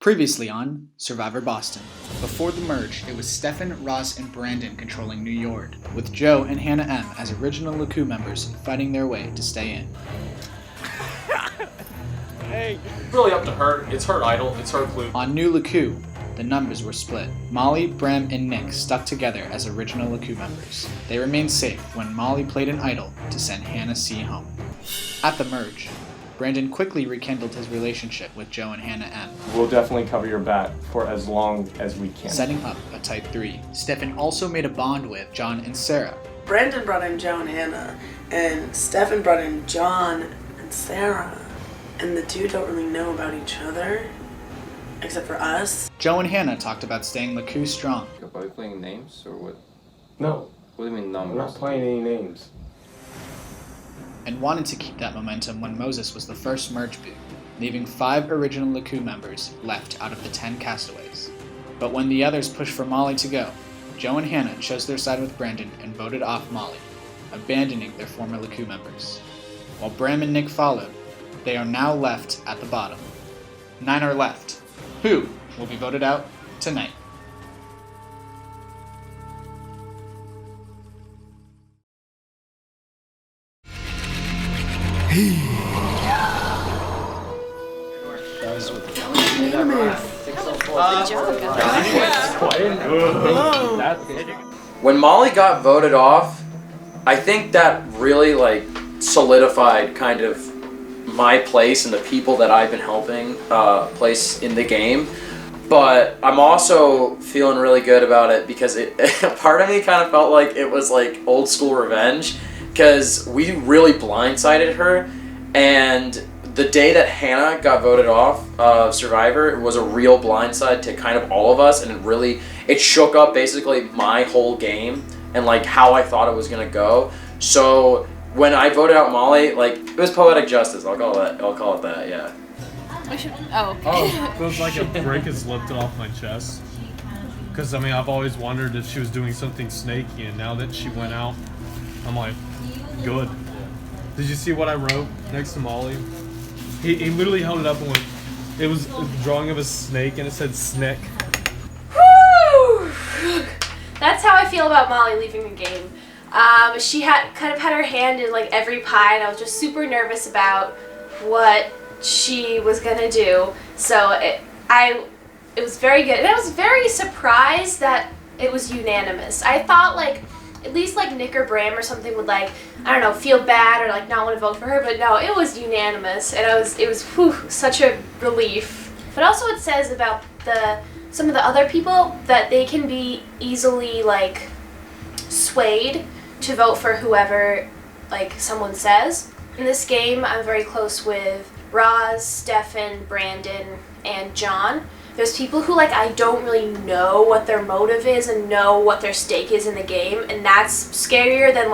Previously on Survivor Boston. Before the merge, it was Stefan, Ross, and Brandon controlling New York, with Joe and Hannah M as original Lacu members fighting their way to stay in. Hey, it's really up to her. It's her idol. It's her clue. On New Lacu, the numbers were split. Molly, Bram, and Nick stuck together as original Lacu members. They remained safe when Molly played an idol to send Hannah C home. At the merge, Brandon quickly rekindled his relationship with Joe and Hannah M. We'll definitely cover your back for as long as we can. Setting up a Type 3. Stefan also made a bond with John and Sarah. Brandon brought in Joe and Hannah, and Stefan brought in John and Sarah. And the two don't really know about each other, except for us. Joe and Hannah talked about staying Lacu strong. Are we playing names or what? No. What do you mean numbers? We're not playing any names. And wanted to keep that momentum when Moses was the first merge boot, leaving 5 original Lacu members left out of the 10 castaways. But when the others pushed for Molly to go, Joe and Hannah chose their side with Brandon and voted off Molly, abandoning their former Lacu members. While Bram and Nick followed, they are now left at the bottom. 9 are left. Who will be voted out tonight? When Molly got voted off, I think that really solidified kind of my place and the people that I've been helping place in the game. But I'm also feeling really good about it because part of me kind of felt like it was like old school revenge, because we really blindsided her, and the day that Hannah got voted off of Survivor, it was a real blindside to kind of all of us, and it shook up basically my whole game and like how I thought it was gonna go. So when I voted out Molly, it was poetic justice. I'll call it that. Yeah. We should. Oh, okay. Oh, feels like a brick is lifted off my chest. Because I've always wondered if she was doing something snaky, and now that she went out, I'm like, good. Did you see what I wrote next to Molly? He literally held it up and went. It was a drawing of a snake, and it said "snick." Woo! That's how I feel about Molly leaving the game. She had kind of had her hand in every pie, and I was just super nervous about what she was gonna do. So it was very good, and I was very surprised that it was unanimous. I thought at least Nick or Bram or something would feel bad or not want to vote for her, but no, it was unanimous, and it was such a relief. But also it says about some of the other people that they can be easily swayed to vote for whoever someone says. In this game, I'm very close with Roz, Stefan, Brandon, and John. There's people who I don't really know what their motive is and know what their stake is in the game, and that's scarier than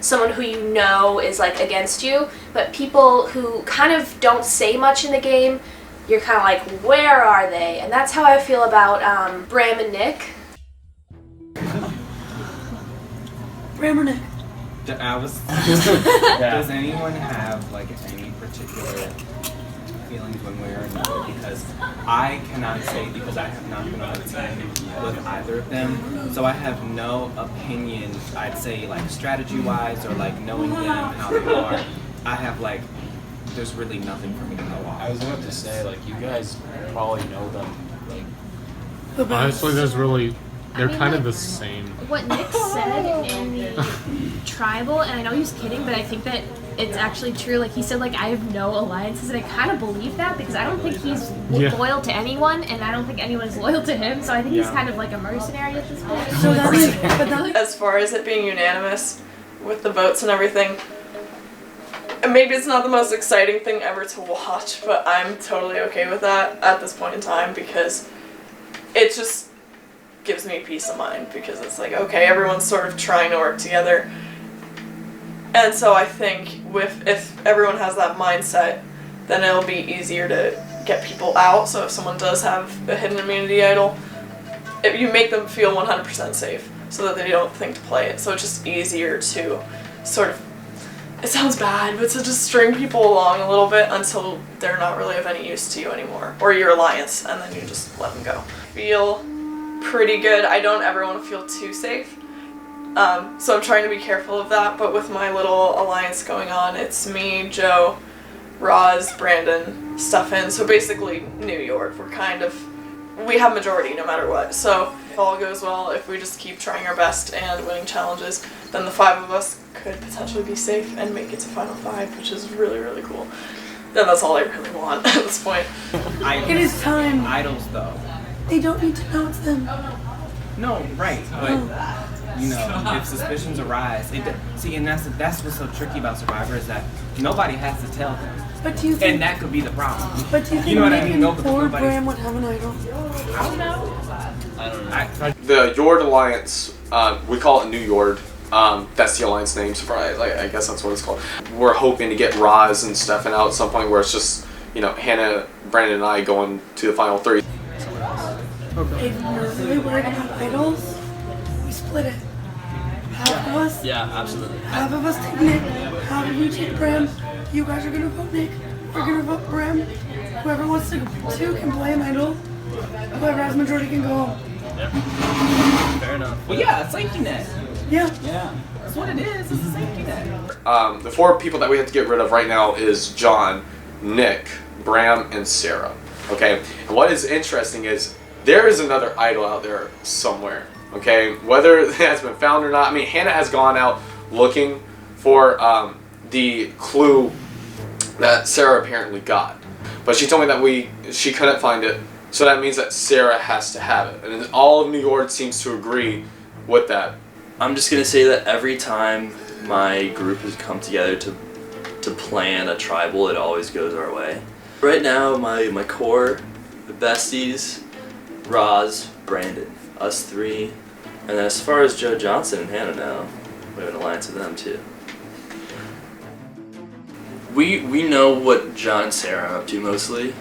someone who you know is against you. But people who kind of don't say much in the game, you're kind of where are they? And that's how I feel about Bram and Nick. Bram or Nick? Does anyone have any particular feelings one way or another? Because I cannot say, because I have not been on a team with either of them, so I have no opinion, I'd say strategy wise or knowing them, how they are. I have there's really nothing for me to go off. I was about to say, you guys probably know them. Honestly, they're kind of the same. What Nick said in the tribal, and I know he was kidding, but I think that it's actually true. He said, I have no alliances, and I kind of believe that because I don't think he's loyal to anyone, and I don't think anyone is loyal to him, so I think he's kind of a mercenary at this point. So as far as it being unanimous with the votes and everything, and maybe it's not the most exciting thing ever to watch, but I'm totally okay with that at this point in time because it just gives me peace of mind, because it's okay, everyone's sort of trying to work together. And so I think if everyone has that mindset, then it'll be easier to get people out. So if someone does have a hidden immunity idol, if you make them feel 100% safe so that they don't think to play it. So it's just easier to sort of it sounds bad, but to just string people along a little bit until they're not really of any use to you anymore, or your alliance, and then you just let them go. Feel pretty good. I don't ever want to feel too safe, so I'm trying to be careful of that, but with my little alliance going on, it's me, Joe, Roz, Brandon, Stefan, so basically New York. We have majority no matter what, so if all goes well, if we just keep trying our best and winning challenges, then the 5 of us could potentially be safe and make it to Final 5, which is really, really cool. Then that's all I really want at this point. It is time. Idols, though. They don't need to know it's them. No, right, but you know, if suspicions arise, see, and that's what's so tricky about Survivor is that nobody has to tell them, But do you think? and that could be the problem. But do you think You know what I maybe mean? No, but Ford nobody's- Bram would have an idol? I don't know. The Yord Alliance, we call it New Yord. That's the alliance name, so I guess that's what it's called. We're hoping to get Roz and Stefan out at some point where it's just, Hannah, Brandon, and I going to the final 3. If we're really worried about idols, we split it. Half of us. Yeah, absolutely. Half of us take Nick. Half of you take Bram. You guys are gonna vote Nick. We're gonna vote Bram. Whoever wants to can play an idol. Whoever has majority can go home. Fair enough. Well, yeah, safety net. Yeah. Yeah. That's what it is. It's a safety net. The 4 people that we have to get rid of right now is John, Nick, Bram, and Sarah. Okay? And what is interesting is there is another idol out there somewhere. Okay? Whether it has been found or not. I mean, Hannah has gone out looking for the clue that Sarah apparently got. But she told me that she couldn't find it. So that means that Sarah has to have it. And all of New York seems to agree with that. I'm just gonna say that every time my group has come together to plan a tribal, it always goes our way. Right now, my core, the besties, Roz, Brandon, us 3, and then as far as Joe Johnson and Hannah now, we have an alliance with them too. We know what John and Sarah are up to mostly.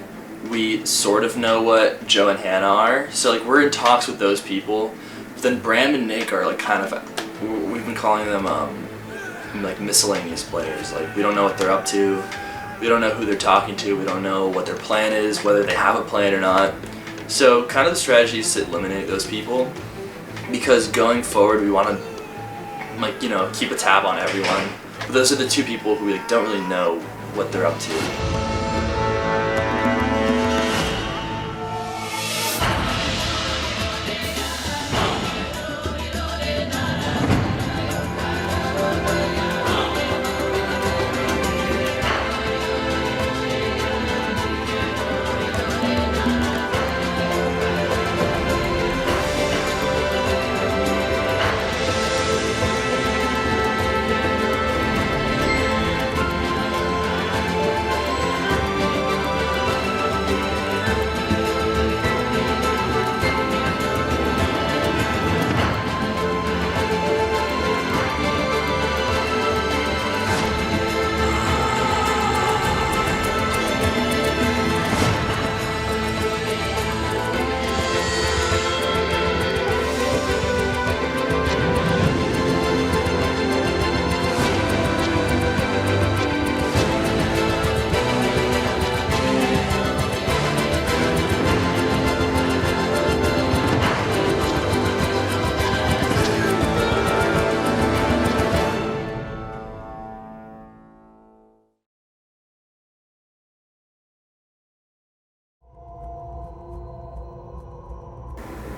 We sort of know what Joe and Hannah are, so we're in talks with those people. But then Bram and Nick are we've been calling them miscellaneous players. We don't know what they're up to. We don't know who they're talking to. We don't know what their plan is, whether they have a plan or not. So kind of the strategy is to eliminate those people, because going forward we want to keep a tab on everyone. But those are the 2 people who we don't really know what they're up to.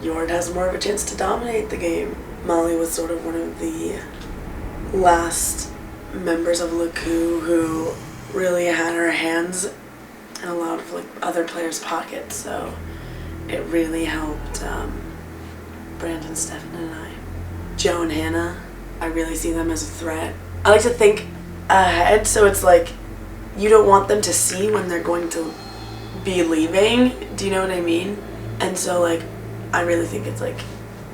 Yord has more of a chance to dominate the game. Molly was sort of one of the last members of Lacu who really had her hands in a lot of other players' pockets, so it really helped Brandon, Stefan, and I. Joe and Hannah, I really see them as a threat. I like to think ahead, so it's you don't want them to see when they're going to be leaving. Do you know what I mean? And so I really think it's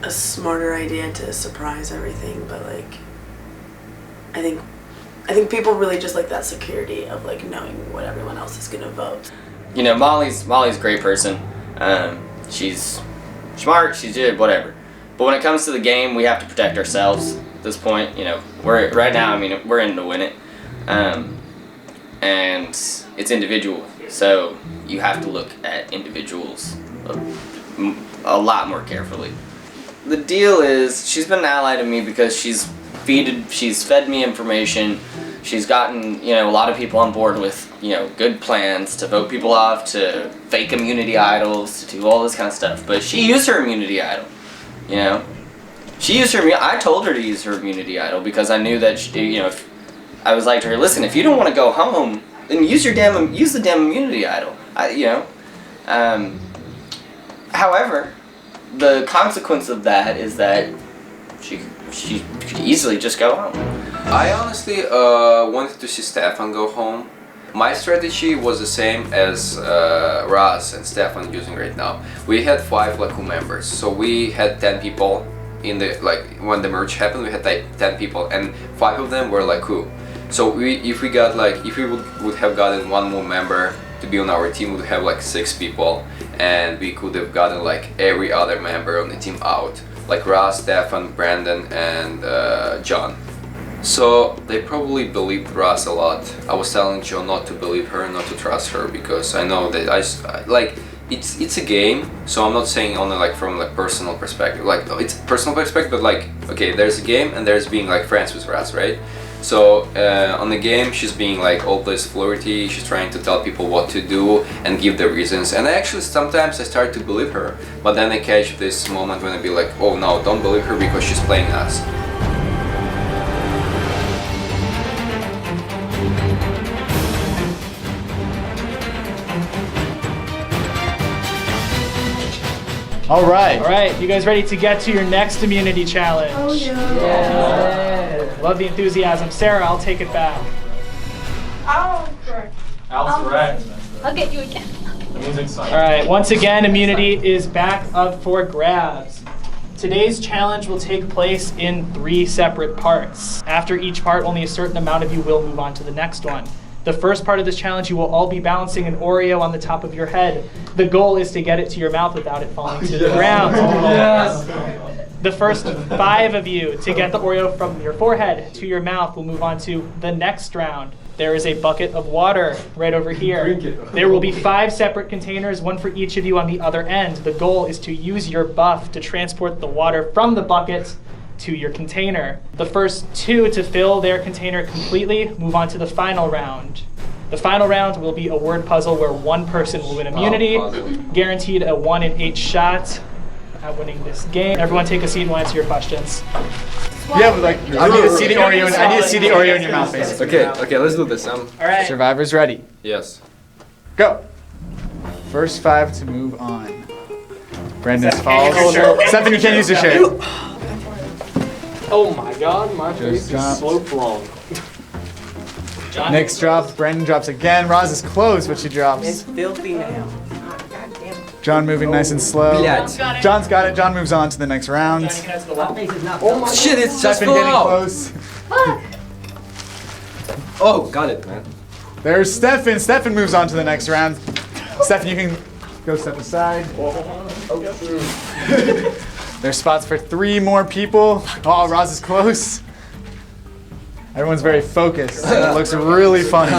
a smarter idea to surprise everything, but I think people really just like that security of knowing what everyone else is gonna vote. Molly's a great person. She's smart, she's good, whatever. But when it comes to the game, we have to protect ourselves at this point. We're right now, we're in to win it. and it's individual. So you have to look at individuals a lot more carefully. The deal is, she's been an ally to me because she's fed me information. She's gotten, a lot of people on board with, good plans to vote people off, to fake immunity idols, to do all this kind of stuff. But she used her immunity idol, She used her. I told her to use her immunity idol because I knew that if I was like to her, listen, if you don't want to go home, then use the damn immunity idol. However, the consequence of that is that she could easily just go home. I honestly wanted to see Stefan go home. My strategy was the same as Raz and Stefan using right now. We had 5 Lacu members, so we had 10 people in the when the merge happened. We had 10 people, and 5 of them were Lacu. So if we would have gotten 1 more member to be on our team, we would have 6 people, and we could have gotten every other member on the team out, like Raz, Stefan, Brandon, and John. So they probably believed Raz a lot. I was telling Joe not to believe her, not to trust her, because I know that it's a game. So I'm not saying only from personal perspective. It's personal perspective, but okay, there's a game and there's being friends with Raz, right? So on the game, she's being all this flirty. She's trying to tell people what to do and give the reasons. And sometimes I start to believe her, but then I catch this moment when I be oh no, don't believe her because she's playing us. All right, you guys ready to get to your next immunity challenge? Oh yeah. Love the enthusiasm. Sarah, I'll take it back. Oh, correct. Al's correct. I'll get you again. That means exciting. All right, once again, immunity is back up for grabs. Today's challenge will take place in 3 separate parts. After each part, only a certain amount of you will move on to the next one. The first part of this challenge, you will all be balancing an Oreo on the top of your head. The goal is to get it to your mouth without it falling to the ground. Yes. The first 5 of you to get the Oreo from your forehead to your mouth will move on to the next round. There is a bucket of water right over here. There will be 5 separate containers, 1 for each of you on the other end. The goal is to use your buff to transport the water from the bucket to your container. The first 2 to fill their container completely move on to the final round. The final round will be a word puzzle where 1 person will win immunity, guaranteed a 1 in 8 shot at winning this game. Everyone take a seat and we'll answer your questions. Yeah, but I need to see the Oreo. I need to see the Oreo in your mouth, basically. Okay, let's do this. All right. Survivors ready? Yes. Go. First 5 to move on. Brandon's falls. Stefan, you can't use your share. Oh my God, my face is dropped. sloped wrong. Nick's dropped. Brandon drops again. Roz is close, but she drops. It's filthy now. John moving nice and slow. John's got it. John moves on to the next round. Oh my shit, it's just Stefan getting close. Oh, got it, man. There's Stefan. Stefan moves on to the next round. Stefan, you can go step aside. There's spots for 3 more people. Oh, Roz is close. Everyone's very focused. It looks really funny.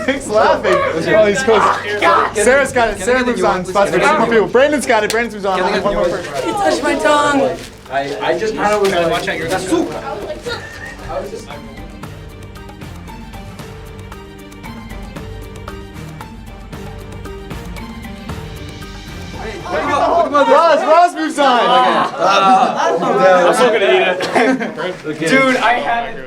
Nick's laughing. Oh, he's close. Sarah's got it. Sarah moves on. Spots for 2 more people. Brandon's got it. Brandon moves on. Only 1 more person. He touched my tongue. I just kind of was like, watch out, you're soup. Roz moves on. I'm still gonna eat it. Dude, I had it.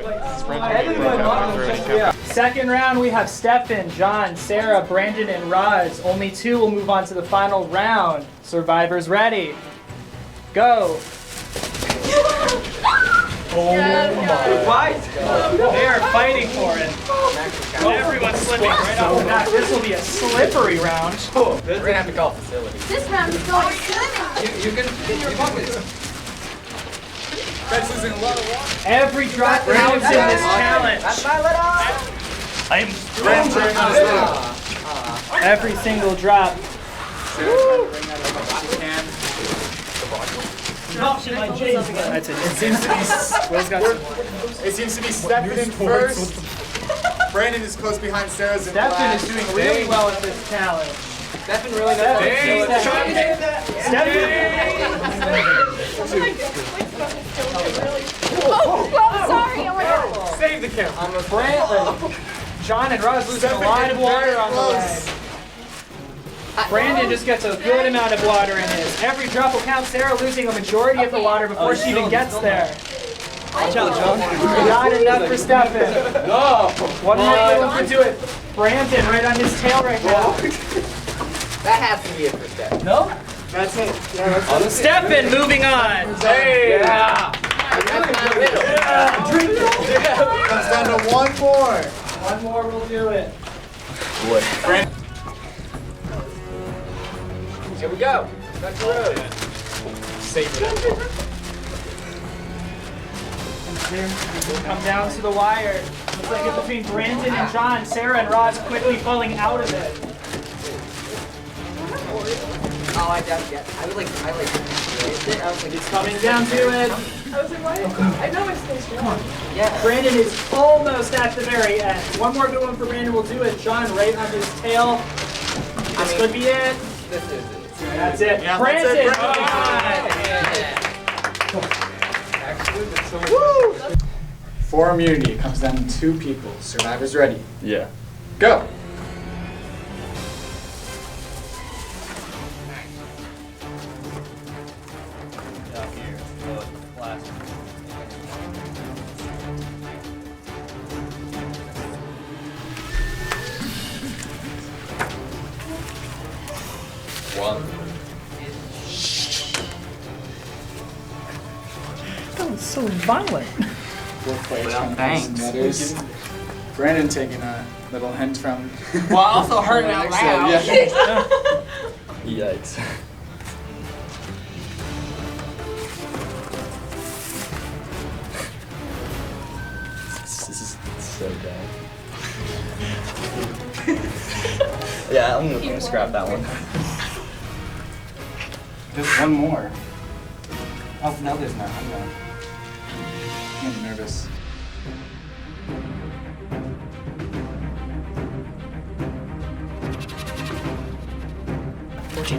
Second round, we have Stefan, John, Sarah, Brandon, and Roz. Only 2 will move on to the final round. Survivors ready? Go. Oh my. They are fighting for it. Everyone's slipping right off the bat. This will be a slippery round. We're gonna have to call facility. This round is going swimming. You can in your pockets. That's losing a lot of water. Every drop counts in this challenge. I'm every single drop. That's it. It seems to be. Will's got some. It seems to be Stefan in first. Brandon is close behind Sarah's in Stefan last. is doing really well at this challenge. Stefan really knows Sorry, oh my god. Save the camera. John and Roz losing a lot of water on the way. Brandon just gets a good amount of water in his. Every drop will count. Sarah losing a majority of the water before she even gets there. Watch out, John. Not enough for Stefan. No. One more to do it. Brandon right on his tail right now. That has to be it for Stefan. No? That's it. Yeah, that's it. Stefan moving on. Hey. Yeah. Comes down to one more. One more will do it. Boy. Here we go. That's the road. Save it. We'll come down to the wire. Looks like it's between Brandon and John. Sarah and Roz quickly falling out of it. Oh, I was like, It's coming down to it. I was like, why? I know it's this one. yeah. Brandon is almost at the very end. One more good one for Brandon will do it. John right on his tail. This could be it. This is it. That's it. Yeah, Brandon. that's Actually, that's so Woo! For immunity, it comes down to 2 people. Survivors ready. Yeah. Go. One. That was so violent. Both players trying to find some letters. Brandon taking a little hint from. Well, I also heard it out loud. Yeah. Yikes. This is so bad. Yeah, I'm gonna scrap that one. Just one more. Oh, no, there's not. I'm nervous.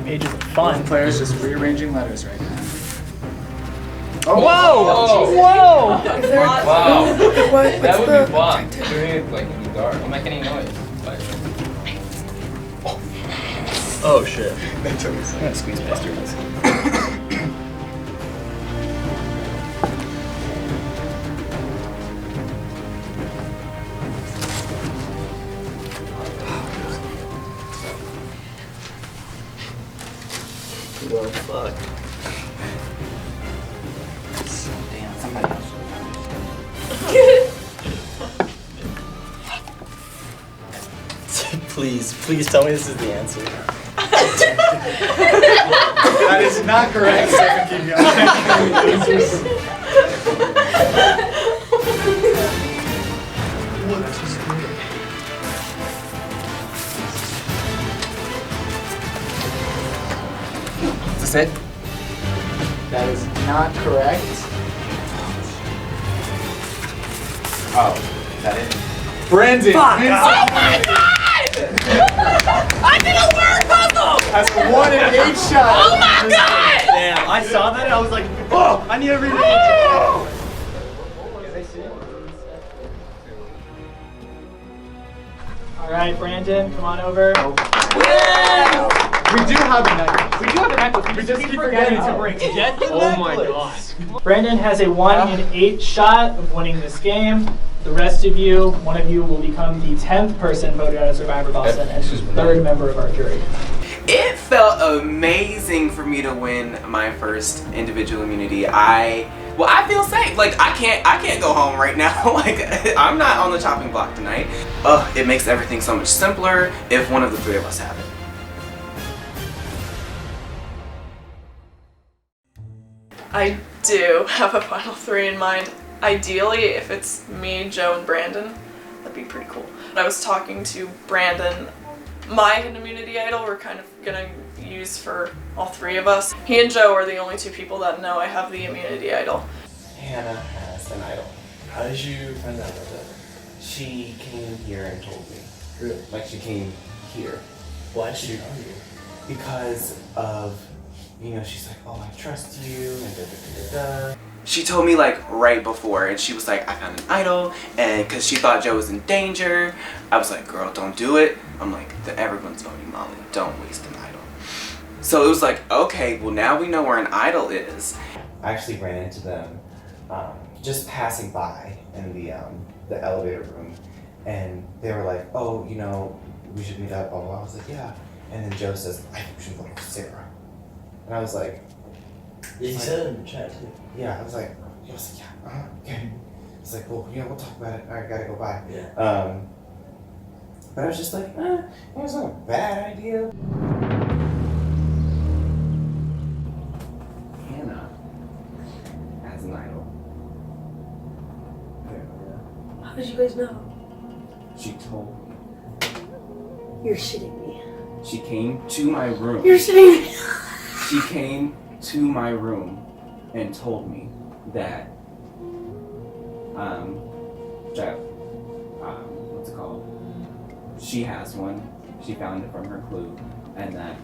Pages of fun. Both players just rearranging letters right now. Oh. Whoa! Whoa! Wow. What? That What's would the be fun. objective? Doing it like in the dark. Don't make any noise. Like, Oh shit. That took me a I'm second. gonna squeeze past your eyes. Well, fuck. damn, somebody else. Please tell me this is the answer. That is not correct. Stefan, keep Is this it? That is not correct. Oh, is that it? Brandon. Oh my god! I did a word puzzle! Has a 1 in 8 shot. Oh my god! Damn, I saw that and I was like, oh, I need to read it. All right, Brandon, come on over. We do have a necklace. We do have an necklace. We just keep forgetting to bring it. Get the Oh my god. Brandon has a 1 in 8 shot of winning this game. The rest of you, one of you will become the 10th person voted out of Survivor Boston and the 3rd member of our jury. It felt amazing for me to win my first individual immunity. I feel safe. Like I can't go home right now. Like I'm not on the chopping block tonight. It makes everything so much simpler if one of the 3 of us have it. I do have a final 3 in mind. Ideally, if it's me, Joe, and Brandon, that'd be pretty cool. I was talking to Brandon my immunity idol we're kind of gonna use for all three of us. He and Joe are the only two people that know I have the immunity idol. Hannah has an idol. How did you find out about that? She came here and told me. Really? Like she came here. Why did she tell you? Because of, you know, she's like, oh, I trust you, and da-da-da-da-da. She told me like right before, and she was like, I found an idol, and because she thought Joe was in danger. I was like, girl, don't do it. I'm like, everyone's voting Molly. Don't waste an idol. So it was like, okay, well now we know where an idol is. I actually ran into them just passing by in the elevator room, and they were like, oh, you know, we should meet up. Oh, I was like, yeah. And then Joe says, I think we should vote for Sarah. And I was like, yeah, he said it in the chat too. Yeah, I was like, yeah, okay. It's like, well, yeah, we'll talk about it. I gotta go by. Yeah. But I was just like, it was not a bad idea. Hannah has an idol. How did you guys know? She told me. You're shitting me. She came to my room. You're shitting me. She came to my room and told me that, what's it called? She has one. She found it from her clue, and that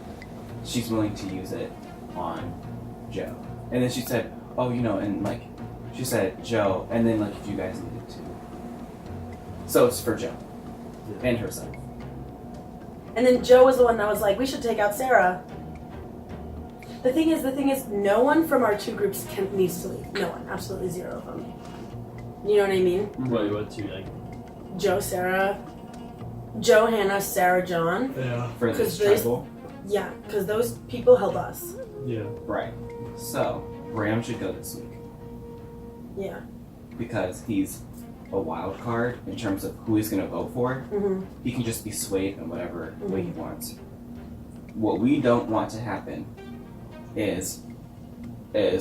she's willing to use it on Joe. And then she said, oh, you know, and like, she said Joe, and then like if you guys needed to. So it's for Joe and herself. And then Joe was the one that was like, we should take out Sarah. The thing is, no one from our two groups needs to leave. No one, absolutely zero of them. You know what I mean? Wait, what two? Like Joe, Sarah, Joe, Hannah, Sarah, John. Yeah. For this tribal? Yeah, because those people help us. Yeah. Right. So, Bram should go this week. Yeah. Because he's a wild card in terms of who he's going to vote for. Mm-hmm. He can just be swayed in whatever way he wants. What we don't want to happen is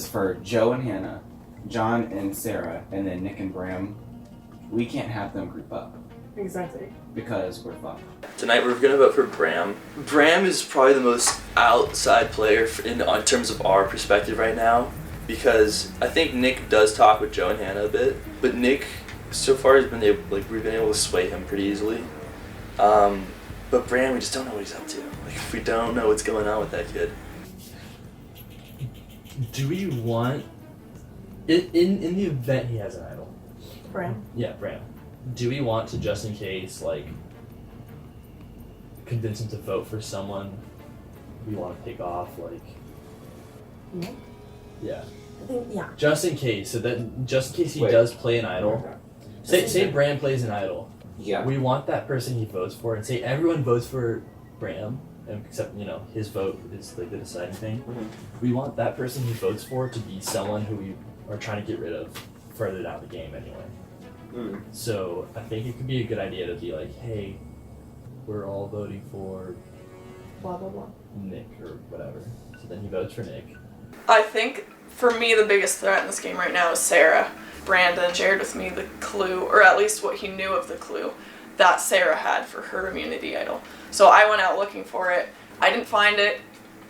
for Joe and Hannah, John and Sarah, and then Nick and Bram, we can't have them group up. Exactly. Because we're fucked. Tonight we're gonna vote for Bram. Bram is probably the most outside player in terms of our perspective right now, because I think Nick does talk with Joe and Hannah a bit, but Nick so far has been able, we've been able to sway him pretty easily. But Bram, we just don't know what he's up to. Like, we don't know what's going on with that kid. Do we want in the event he has an idol? Bram? Yeah, Bram. Do we want to, just in case, like, convince him to vote for someone we want to pick off, like? Yeah. Yeah. I think, yeah. Just in case, so that just in case he does play an idol. Say Bram plays an idol. Yeah. We want that person he votes for, and say everyone votes for Bram, except, you know, his vote is like the deciding thing. Mm-hmm. We want that person he votes for to be someone who we are trying to get rid of further down the game anyway. Mm. So I think it could be a good idea to be like, hey, we're all voting for blah blah blah Nick or whatever. So then he votes for Nick. I think for me the biggest threat in this game right now is Sarah. Brandon shared with me the clue, or at least what he knew of the clue, that Sarah had for her immunity idol. So I went out looking for it. I didn't find it.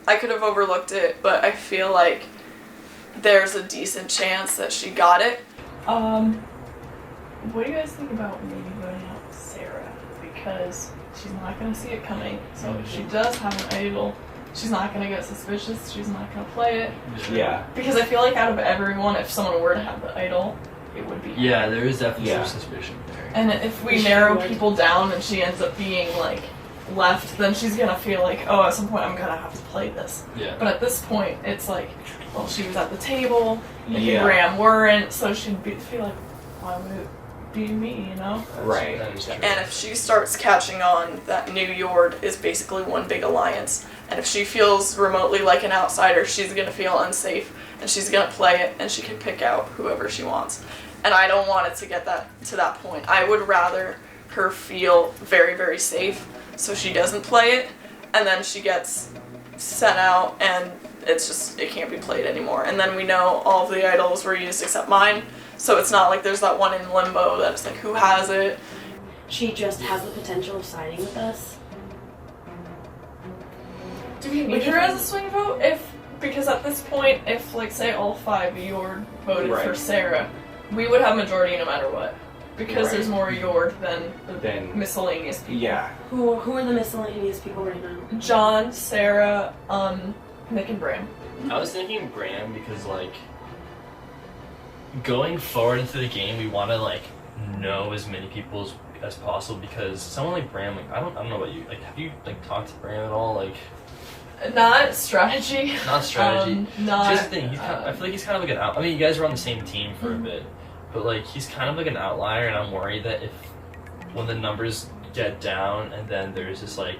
I could have overlooked it, but I feel like there's a decent chance that she got it. What do you guys think about maybe voting out Sarah? Because she's not going to see it coming. So if she does have an idol, she's not going to get suspicious. She's not going to play it. Yeah. Because I feel like out of everyone, if someone were to have the idol, it would be her. Yeah, there is definitely some suspicion there. And if we narrow people down and she ends up being like left, then she's going to feel like, oh, at some point I'm going to have to play this. Yeah. But at this point, it's like, well, she was at the table, Nick and Bram weren't, so she'd feel like, why would it be me, you know? Right. And if she starts catching on that New Yord is basically one big alliance, and if she feels remotely like an outsider, she's going to feel unsafe, and she's going to play it, and she can pick out whoever she wants. And I don't want it to get to that point. I would rather her feel very, very safe, so she doesn't play it, and then she gets sent out, and it can't be played anymore. And then we know all of the idols were used except mine, so it's not like there's that one in limbo that it's like, who has it? She just has the potential of siding with us. Do we need her as a swing vote? Because at this point, if like say all 5 Yord voted for Sarah, we would have majority no matter what. Because there's more Yord than miscellaneous people. Yeah. Who are the miscellaneous people right now? John, Sarah, Nick, and Bram. I was thinking Bram because like going forward into the game, we want to like know as many people as possible because someone like Bram, like I don't know about you, like have you like talked to Bram at all, like? Not strategy. Not strategy. Not. Here's the thing. I feel like he's kind of like an out. I mean, you guys were on the same team for a bit, but like he's kind of like an outlier, and I'm worried that if when the numbers get down and then there's this like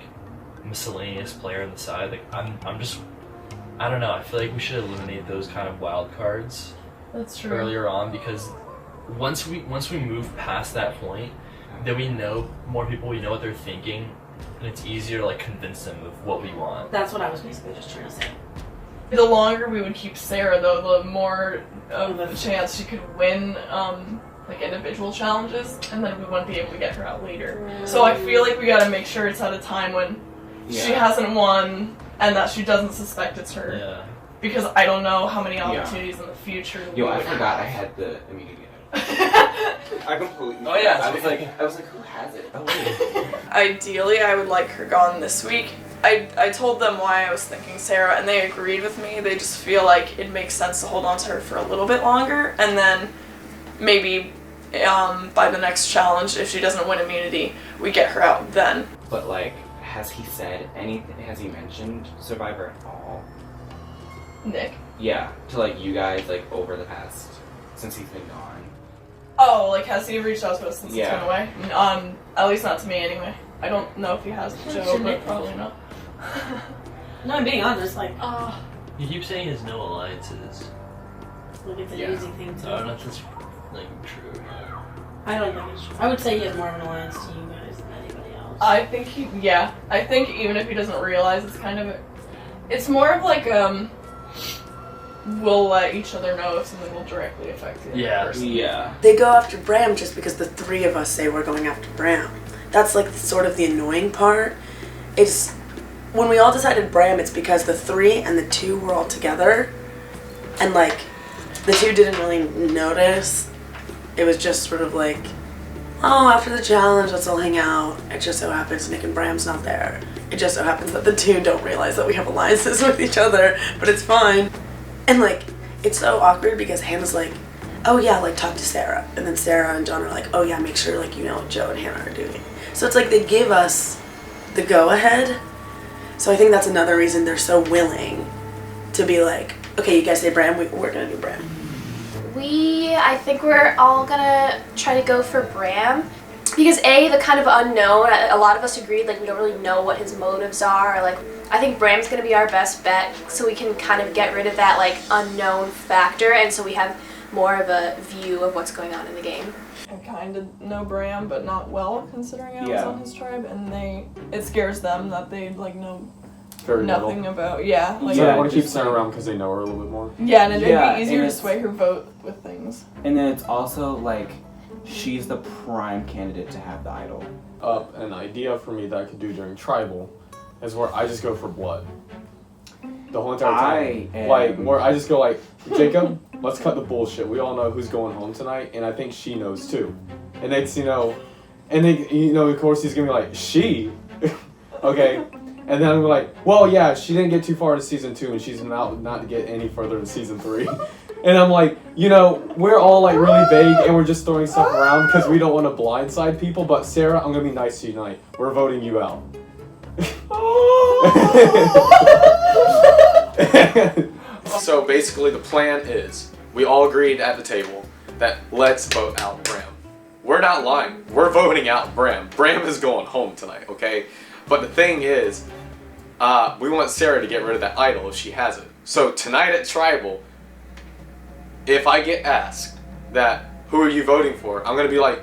miscellaneous player on the side, like I'm just I don't know. I feel like we should eliminate those kind of wild cards. That's true. Earlier on because once we move past that point, then we know more people. We know what they're thinking. And it's easier to like convince them of what we want. That's what I was basically just trying to say. The longer we would keep Sarah, though, the more of a chance she could win like individual challenges, and then we wouldn't be able to get her out later. So I feel like we gotta make sure it's at a time when she hasn't won and that she doesn't suspect it's her. Yeah. Because I don't know how many opportunities in the future. Yo, I forgot I had the immunity. I completely. Oh yeah. I was like, who has it? Oh wait. Ideally, I would like her gone this week. I told them why I was thinking Sarah, and they agreed with me. They just feel like it makes sense to hold on to her for a little bit longer, and then maybe by the next challenge, if she doesn't win immunity, we get her out then. But like, has he said anything? Has he mentioned Survivor at all? Nick? Yeah, to like you guys like over the past since he's been gone. Oh, like has he reached out to us since he's Yeah. gone away? At least not to me anyway. I don't know if he has to Joe, but probably not. No, I'm being honest, like, You keep saying there's no alliances. look, it's an easy thing to I don't know if that's like true. I don't think it's true. I would say he has more of an alliance to you guys than anybody else. I think even if he doesn't realize it's kind of it's more of like we'll let each other know if something will directly affect the other person. Yeah. They go after Bram just because the 3 of us say we're going after Bram. That's like sort of the annoying part. It's when we all decided Bram, it's because the 3 and the 2 were all together, and like the 2 didn't really notice. It was just sort of like, oh, after the challenge, let's all hang out. It just so happens Nick and Bram's not there. It just so happens that the 2 don't realize that we have alliances with each other, but it's fine. And like, it's so awkward because Hannah's like, oh yeah, like talk to Sarah. And then Sarah and John are like, oh yeah, make sure like you know what Joe and Hannah are doing. So it's like they give us the go ahead. So I think that's another reason they're so willing to be like, okay, you guys say Bram, we're gonna do Bram. I think we're all gonna try to go for Bram. Because A, the kind of unknown, a lot of us agreed, like we don't really know what his motives are. Like, I think Bram's gonna be our best bet, so we can kind of get rid of that like unknown factor, and so we have more of a view of what's going on in the game. I kind of know Bram, but not well, considering I was on his tribe, and it scares them that they like know Very nothing little. about. Yeah, like So I want to keep Sarah around because they know her a little bit more. yeah, and it'd Yeah, be easier and to sway her vote with things. And then it's also like, she's the prime candidate to have the idol. An idea for me that I could do during tribal is where I just go for blood. The whole entire time. Like, where I just go like, Jacob, let's cut the bullshit. We all know who's going home tonight, and I think she knows too. And it's, of course he's gonna be like, she? Okay. And then I'm like, well, yeah, she didn't get too far into season 2, and she's not to get any further in season 3. And I'm like, we're all like really vague, and we're just throwing stuff around because we don't want to blindside people. But Sarah, I'm gonna be nice to you tonight. We're voting you out. So basically, the plan is we all agreed at the table that let's vote out Bram. We're not lying. We're voting out Bram. Bram is going home tonight, okay? But the thing is, we want Sarah to get rid of that idol if she has it. So tonight at Tribal, if I get asked that, who are you voting for? I'm going to be like,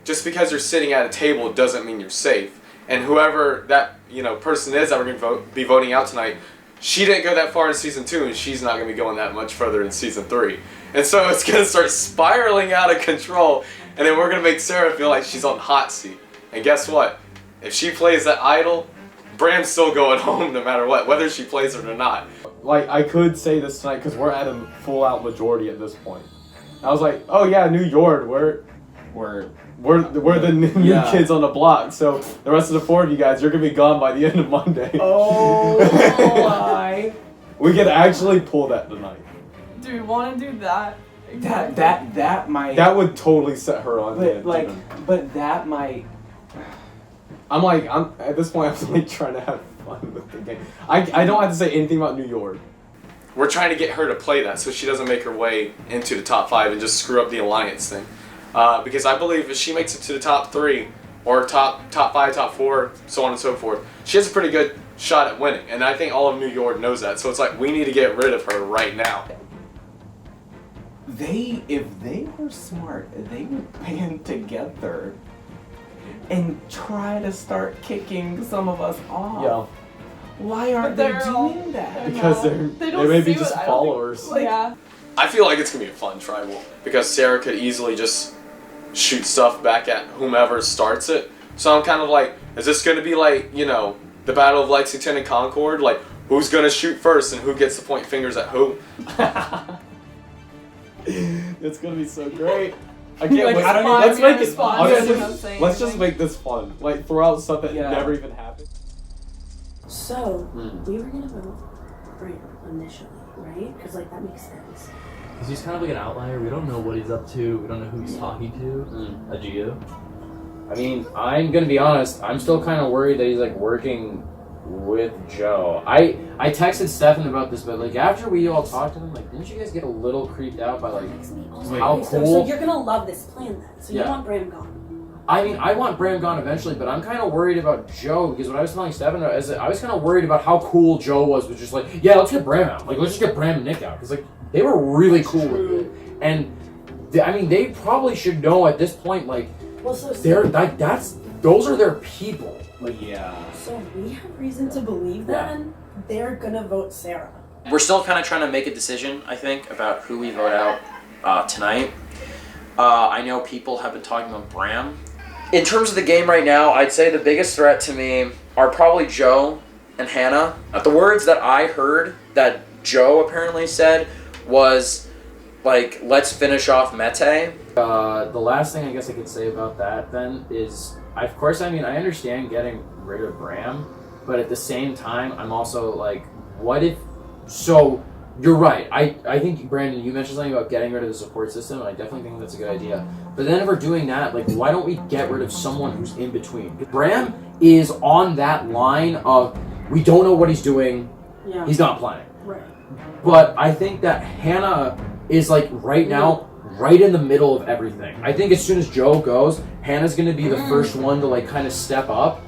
just because you're sitting at a table doesn't mean you're safe. And whoever that, person is that we're going to be voting out tonight, she didn't go that far in season 2, and she's not going to be going that much further in season 3. And so it's going to start spiraling out of control, and then we're going to make Sarah feel like she's on the hot seat. And guess what? If she plays that idol, Bram's still going home no matter what, whether she plays it or not. Like, I could say this tonight because we're at a full-out majority at this point. I was like, oh yeah, New York, we're the new kids on the block. So the rest of the 4 of you guys, you're gonna be gone by the end of Monday. Oh my! We could actually pull that tonight. Do we want to do that? That might. That would totally set her on. But that might. I'm at this point. I'm like trying to have fun with the game. I don't have to say anything about New York. We're trying to get her to play that so she doesn't make her way into the top 5 and just screw up the alliance thing. Because I believe if she makes it to the top 3 or top 5, top 4, so on and so forth, she has a pretty good shot at winning. And I think all of New York knows that. So it's like we need to get rid of her right now. If they were smart, they would band together and try to start kicking some of us off. Yeah. Why aren't they doing that? Because they may be just followers. Yeah. I feel like it's going to be a fun tribal because Sarah could easily just shoot stuff back at whomever starts it. So I'm kind of like, is this going to be like, you know, the Battle of Lexington and Concord? Like, who's going to shoot first and who gets to point fingers at who? It's going to be so great. I can't wait. Let's make it fun. Let's just make this fun. Like, throw out stuff that never even happened. So, we were gonna vote Bram initially, right? Because, like, that makes sense. Because he's kind of like an outlier. We don't know what he's up to. We don't know who he's talking to. Do you? I mean, I'm gonna be honest. I'm still kind of worried that he's like working with Joe. I texted Stefan about this, but like after we all talked to him, like, didn't you guys get a little creeped out by like how cool? So you're gonna love this plan then. So you want Bram gone. I mean, I want Bram gone eventually, but I'm kind of worried about Joe because what I was telling Stefan is that I was kind of worried about how cool Joe was just like, yeah, let's get Bram out. Like, let's just get Bram and Nick out because like they were really cool with it, and I mean, they probably should know at this point, like, they're like those are their people. Like, So we have reason to believe then they're gonna vote Sarah. We're still kind of trying to make a decision, I think, about who we vote out tonight. I know people have been talking about Bram. In terms of the game right now, I'd say the biggest threat to me are probably Joe and Hannah. The words that I heard that Joe apparently said was, like, let's finish off Mete. The last thing I guess I could say about that then is, of course, I mean, I understand getting rid of Bram, but at the same time, I'm also like, what if... So, you're right. I think, Brandon, you mentioned something about getting rid of the support system, and I definitely think that's a good idea. But then if we're doing that, like, why don't we get rid of someone who's in between? Bram is on that line of, we don't know what he's doing, he's not playing. Right. But I think that Hannah is, like, right now, right in the middle of everything. I think as soon as Joe goes, Hannah's going to be the first one to, like, kind of step up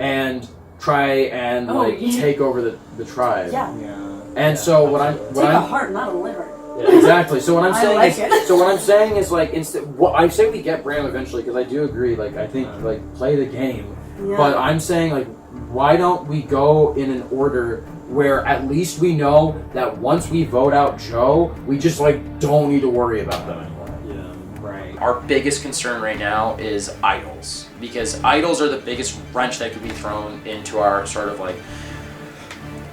and try and, take over the tribe. And so what I'm a heart, not a liver. Yeah, exactly. So what I'm saying like it. so what I'm saying is like I say we get Bram eventually because I do agree. Like I think like play the game, but I'm saying like why don't we go in an order where at least we know that once we vote out Joe, we just like don't need to worry about them anymore. Yeah, right. Our biggest concern right now is idols because idols are the biggest wrench that could be thrown into our sort of like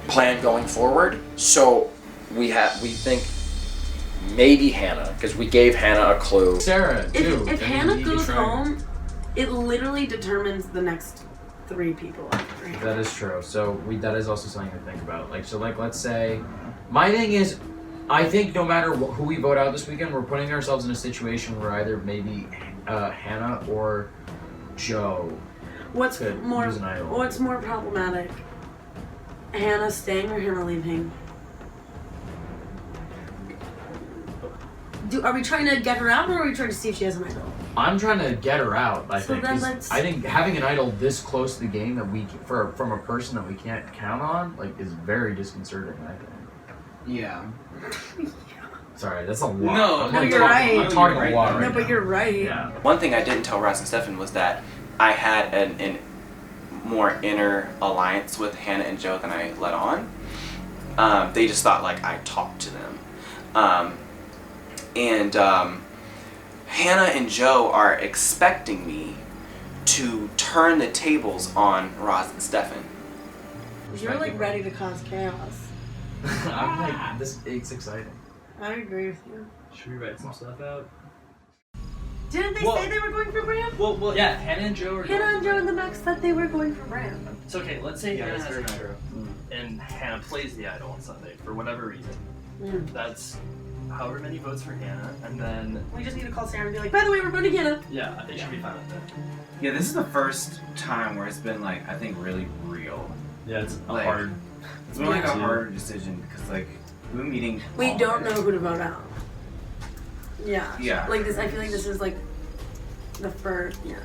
plan going forward. So we think maybe Hannah because we gave Hannah a clue. Sarah, too. If Hannah goes home, it literally determines the next 3 people. That is true. So that is also something to think about. Like, so like let's say, my thing is, I think no matter who we vote out this weekend, we're putting ourselves in a situation where either maybe Hannah or Joe What's could more use an idol. What's more problematic? Hannah staying or Hannah leaving? Are we trying to get her out or are we trying to see if she has an idol? I'm trying to get her out. I So think. then 'Cause let's- I think having an idol this close to the game that from a person that we can't count on, like, is very disconcerting. I think. Yeah. Sorry, that's a lot. No, you're right. I'm talking a lot right No, but now. you're right. Yeah. One thing I didn't tell Ross and Stefan was that I had an more inner alliance with Hannah and Joe than I let on. They just thought like I talked to them. Hannah and Joe are expecting me to turn the tables on Roz and Stefan. You're like ready to cause chaos. I'm like, it's exciting. I agree with you. Should we write some stuff out? Didn't they say they were going for Bram? Well, yeah. Hannah and Joe are. Hannah and Joe and the Max said they were going for Bram. It's okay. Let's say Yeah, Hannah that's has very an true. idol, and Hannah plays the idol on Sunday for whatever reason. Mm. That's however many votes for Hannah, and then We just need to call Sarah and be like, by the way, we're voting Hannah. yeah, I think she'll be fine with that. Yeah, this is the first time where it's been like, I think, really real. Yeah, it's Like, hard. It's been like a Yeah. harder decision because like we're meeting. We all don't day. know who to vote out. Yeah. Yeah. Like this, I feel like this is like the first, yeah.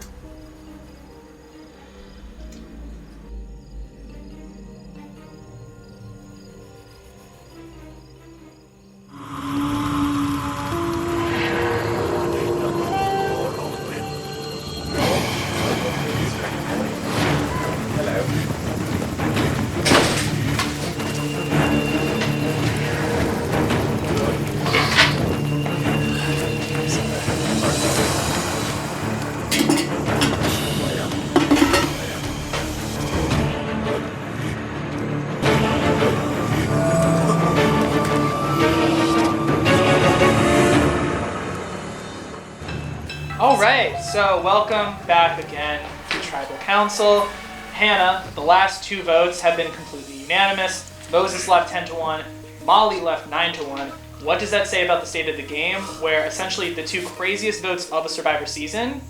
Alright, so welcome back again to Tribal Council. Hannah, the last 2 votes have been completely unanimous. Moses left 10-1, Molly left 9-1. What does that say about the state of the game, where essentially the 2 craziest votes of a Survivor season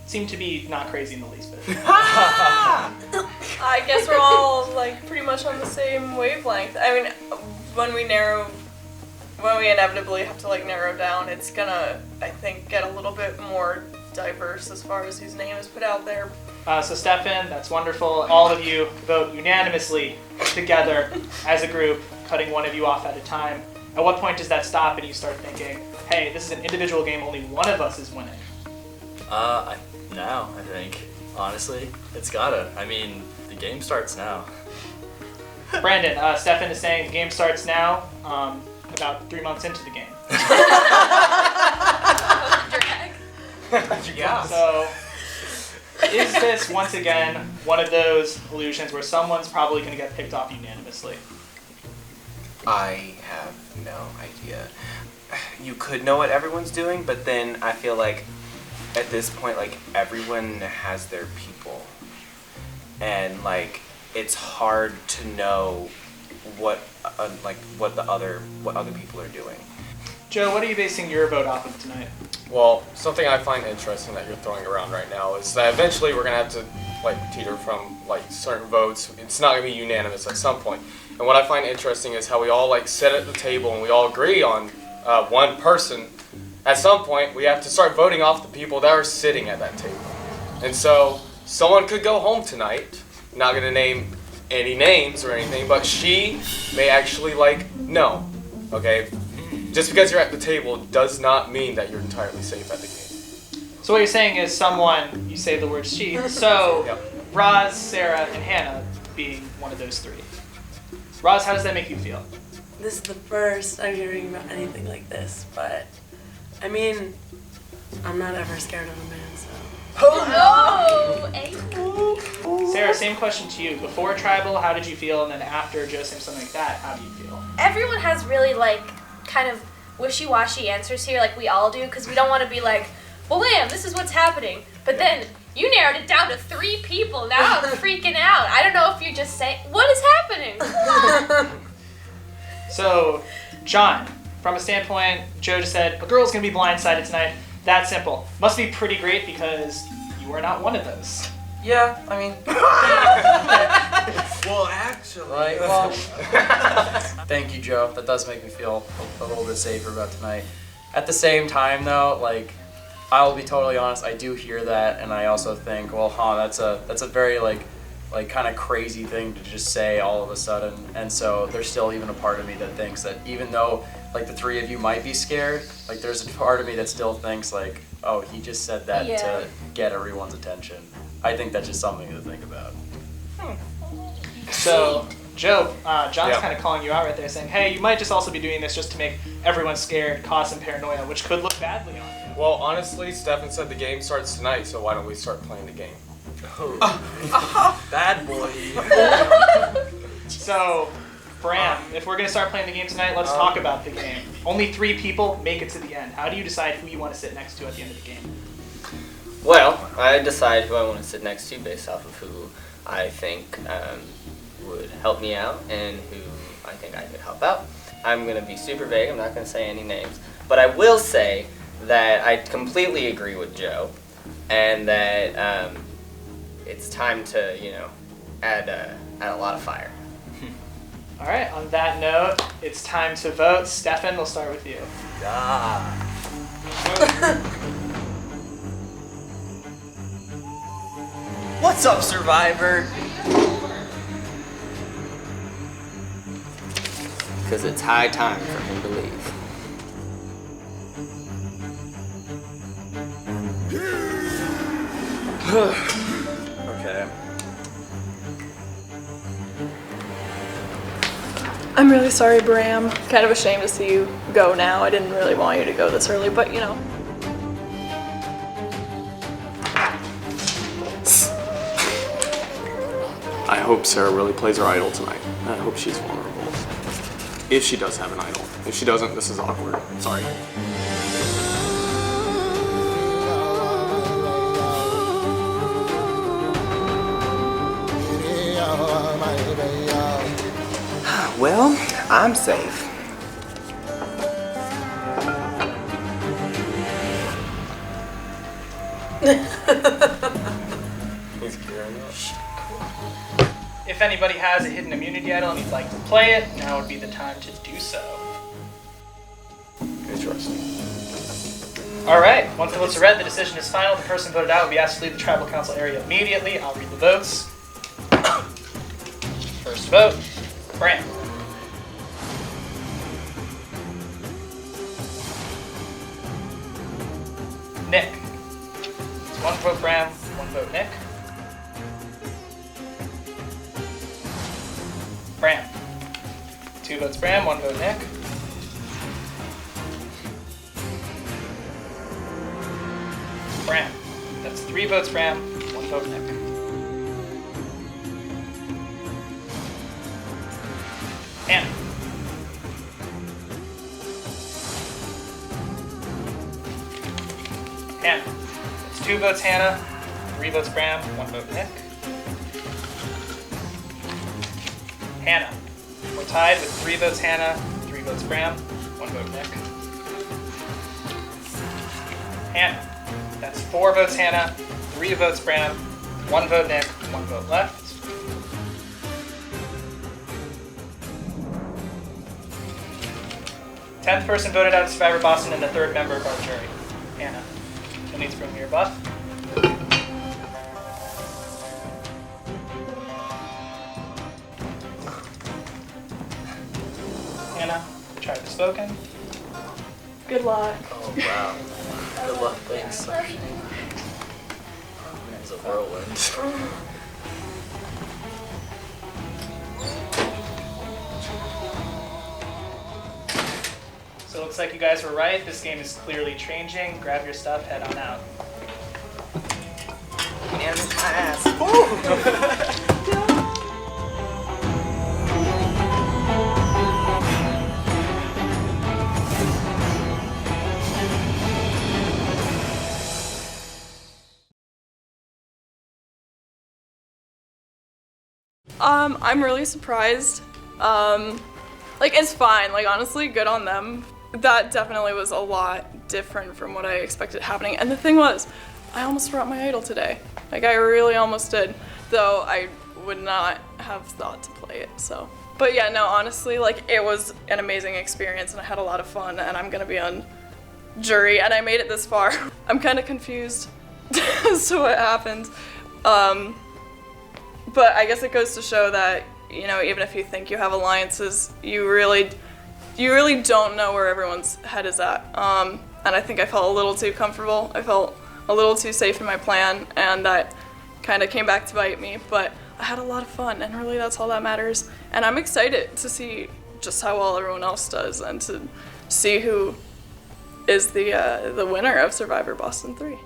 seem to be not crazy in the least bit? I guess we're all like pretty much on the same wavelength. I mean, when we inevitably have to like narrow down, it's gonna, I think, get a little bit more diverse as far as whose name is put out there. So Stefan, that's wonderful. All of you vote unanimously together as a group, cutting one of you off at a time. At what point does that stop and you start thinking, hey, this is an individual game, only one of us is winning? Now, I think. Honestly, it's gotta. I mean, the game starts now. Brandon, Stefan is saying the game starts now, about 3 months into the game. Yeah. So, is this once again one of those illusions where someone's probably going to get picked off unanimously? I have no idea. You could know what everyone's doing, but then I feel like at this point, like everyone has their people, and like it's hard to know what other people are doing. Joe, what are you basing your vote off of tonight? Well, something I find interesting that you're throwing around right now is that eventually we're gonna have to like teeter from like certain votes. It's not gonna be unanimous at some point. And what I find interesting is how we all like sit at the table and we all agree on one person. At some point, we have to start voting off the people that are sitting at that table. And so someone could go home tonight. Not gonna name any names or anything, but she may actually no. Okay. Just because you're at the table does not mean that you're entirely safe at the game. So what you're saying is someone, you say the word she, so Yep. Roz, Sarah, and Hannah being one of those 3. Roz, how does that make you feel? This is the first I'm hearing about anything like this, but I mean, I'm not ever scared of a man, so. Sarah, same question to you. Before Tribal, how did you feel? And then after Joe saying something like that, how do you feel? Everyone has really kind of wishy-washy answers here, like we all do, because we don't want to be like, well, Lamb, this is what's happening. But then you narrowed it down to 3 people. Now I'm freaking out. I don't know if you're just saying, what is happening? So, John, from a standpoint, Joe just said, a girl's going to be blindsided tonight. That's simple. Must be pretty great because you are not one of those. Yeah, I mean. Well, actually. Right, well. Thank you, Joe. That does make me feel a little bit safer about tonight. At the same time, though, I will be totally honest, I do hear that, and I also think, well, that's a very, kind of crazy thing to just say all of a sudden. And so there's still even a part of me that thinks that even though, the 3 of you might be scared, there's a part of me that still thinks, oh, he just said that to get everyone's attention. I think that's just something to think about. So, Joe, John's kind of calling you out right there, saying, hey, you might just also be doing this just to make everyone scared, cause some paranoia, which could look badly on you. Well, honestly, Stefan said the game starts tonight, so why don't we start playing the game? Bad boy. So, Bram, if we're going to start playing the game tonight, let's talk about the game. Only 3 people make it to the end. How do you decide who you want to sit next to at the end of the game? Well, I decide who I want to sit next to based off of who I think would help me out and who I think I could help out. I'm going to be super vague. I'm not going to say any names. But I will say that I completely agree with Joe and that it's time to, add a lot of fire. All right, on that note, it's time to vote. Stefan, we'll start with you. What's up, Survivor? Because it's high time for him to leave. Okay. I'm really sorry, Bram. Kind of ashamed to see you go now. I didn't really want you to go this early, but I hope Sarah really plays her idol tonight. I hope she's vulnerable. If she does have an idol. If she doesn't, this is awkward. Sorry. Well, I'm safe. If anybody has a hidden immunity idol and you'd like to play it, now would be the time to do so. Interesting. Alright, once the votes are read, the decision is final. The person voted out will be asked to leave the tribal council area immediately. I'll read the votes. First vote, Bram. Nick. It's 1 vote Bram, 1 vote Nick. Bram. 2 votes Bram, 1 vote Nick. Bram. That's 3 votes Bram, 1 vote Nick. Hannah. Hannah. It's 2 votes Hannah, 3 votes Bram, 1 vote Nick. Hannah. We're tied with 3 votes Hannah, 3 votes Bram, 1 vote Nick. Hannah. That's 4 votes Hannah, 3 votes Bram, 1 vote Nick, 1 vote left. Tenth person voted out of Survivor Boston and the 3rd member of our jury. Hannah. You'll need to bring me your buff. Hannah, try the spoken. Good luck. Oh, wow. Good luck, thanks. It's a whirlwind. So it looks like you guys were right. This game is clearly changing. Grab your stuff, head on out. Unanimous my ass. I'm really surprised. It's fine. Honestly, good on them. That definitely was a lot different from what I expected happening. And the thing was, I almost brought my idol today. I really almost did. Though I would not have thought to play it, so. But yeah, no, honestly, it was an amazing experience and I had a lot of fun and I'm gonna be on jury and I made it this far. I'm kind of confused as to what happened. But I guess it goes to show that, even if you think you have alliances, you really don't know where everyone's head is at. And I think I felt a little too comfortable. I felt a little too safe in my plan, and that kind of came back to bite me. But I had a lot of fun, and really that's all that matters. And I'm excited to see just how well everyone else does, and to see who is the winner of Survivor Boston 3.